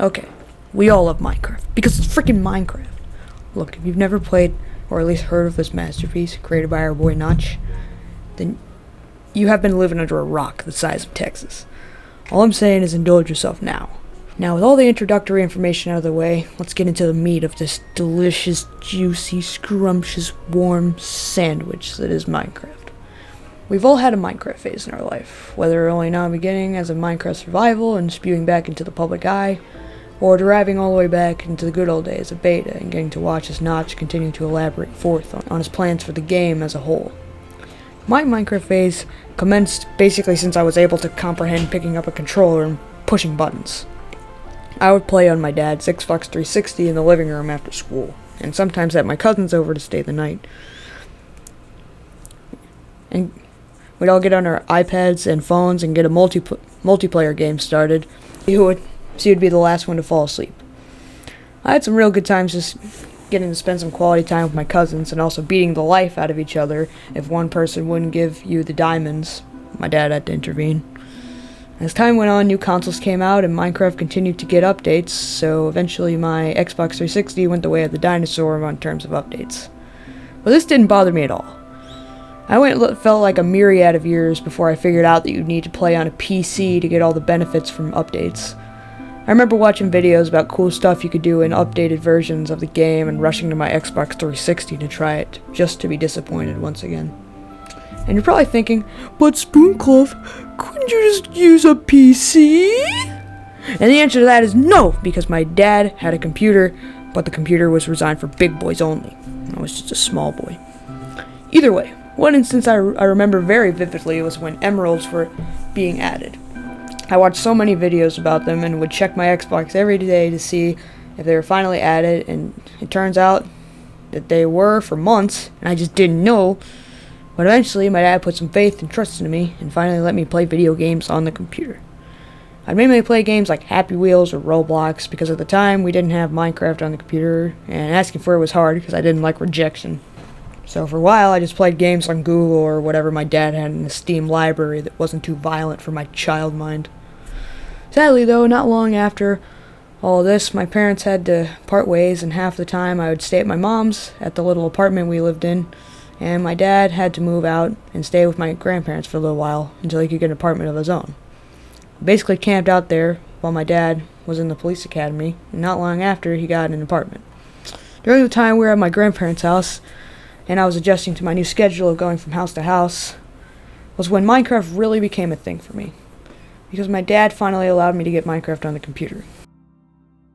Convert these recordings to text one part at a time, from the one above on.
Okay, we all love Minecraft because it's freaking Minecraft. Look, if you've never played or at least heard of this masterpiece created by our boy Notch, then you have been living under a rock the size of Texas. All I'm saying is indulge yourself now. Now, with all the introductory information out of the way, let's get into the meat of this delicious, juicy, scrumptious, warm sandwich that is Minecraft. We've all had a Minecraft phase in our life, whether only now beginning as a Minecraft survival and spewing back into the public eye, or deriving all the way back into the good old days of beta and getting to watch as Notch continue to elaborate forth on his plans for the game as a whole. My Minecraft phase commenced basically since I was able to comprehend picking up a controller and pushing buttons. I would play on my dad's Xbox 360 in the living room after school, and sometimes had my cousins over to stay the night. And we'd all get on our iPads and phones and get a multiplayer game started. He would be the last one to fall asleep. I had some real good times just getting to spend some quality time with my cousins and also beating the life out of each other if one person wouldn't give you the diamonds. My dad had to intervene. As time went on, new consoles came out and Minecraft continued to get updates, so eventually my Xbox 360 went the way of the dinosaur on terms of updates. But this didn't bother me at all. Felt like a myriad of years before I figured out that you'd need to play on a PC to get all the benefits from updates. I remember watching videos about cool stuff you could do in updated versions of the game and rushing to my Xbox 360 to try it, just to be disappointed once again. And you're probably thinking, but Spoonclove, couldn't you just use a PC? And the answer to that is no, because my dad had a computer, but the computer was designed for big boys only. I was just a small boy. Either way, one instance I remember very vividly was when emeralds were being added. I watched so many videos about them and would check my Xbox every day to see if they were finally added, and it turns out that they were for months, and I just didn't know. But eventually, my dad put some faith and trust into me and finally let me play video games on the computer. I'd mainly play games like Happy Wheels or Roblox because at the time we didn't have Minecraft on the computer, and asking for it was hard because I didn't like rejection. So for a while, I just played games on Google or whatever my dad had in the Steam library that wasn't too violent for my child mind. Sadly, though, not long after all this, my parents had to part ways, and half the time I would stay at my mom's at the little apartment we lived in, and my dad had to move out and stay with my grandparents for a little while until he could get an apartment of his own. I basically camped out there while my dad was in the police academy, and not long after he got an apartment. During the time we were at my grandparents' house, and I was adjusting to my new schedule of going from house to house, was when Minecraft really became a thing for me, because my dad finally allowed me to get Minecraft on the computer.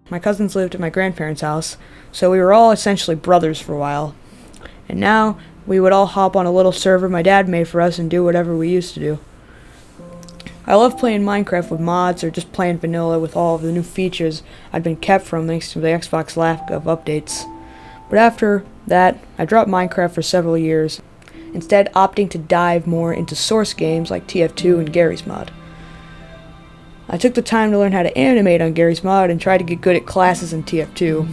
My cousins lived at my grandparents' house, so we were all essentially brothers for a while, and now we would all hop on a little server my dad made for us and do whatever we used to do. I love playing Minecraft with mods or just playing vanilla with all of the new features I'd been kept from thanks to the Xbox lack of updates. But after that, I dropped Minecraft for several years, instead opting to dive more into source games like TF2 and Garry's Mod. I took the time to learn how to animate on Garry's Mod and tried to get good at classes in TF2.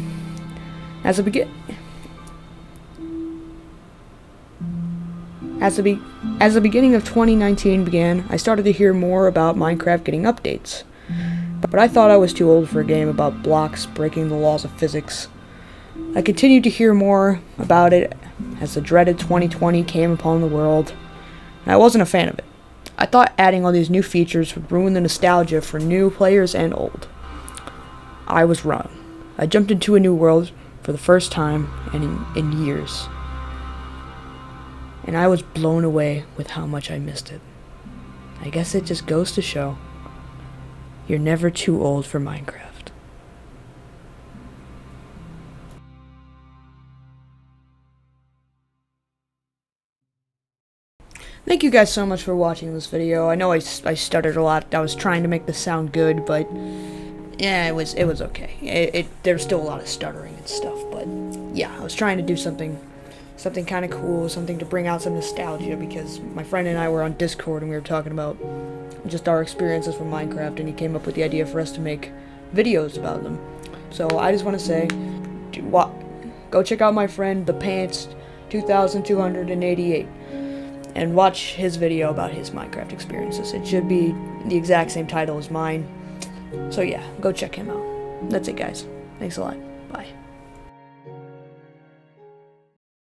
As the beginning of 2019 began, I started to hear more about Minecraft getting updates. But I thought I was too old for a game about blocks breaking the laws of physics. I continued to hear more about it as the dreaded 2020 came upon the world, and I wasn't a fan of it. I thought adding all these new features would ruin the nostalgia for new players and old. I was wrong. I jumped into a new world for the first time in years, and I was blown away with how much I missed it. I guess it just goes to show, you're never too old for Minecraft. Thank you guys so much for watching this video. I know I stuttered a lot. I was trying to make this sound good, but yeah, it was okay. There was still a lot of stuttering and stuff, but yeah, I was trying to do something kind of cool, something to bring out some nostalgia, because my friend and I were on Discord and we were talking about just our experiences from Minecraft, and he came up with the idea for us to make videos about them. So I just want to say, go check out my friend The Pants 2288 and watch his video about his Minecraft experiences. It should be the exact same title as mine. So yeah, go check him out. That's it, guys. Thanks a lot. Bye.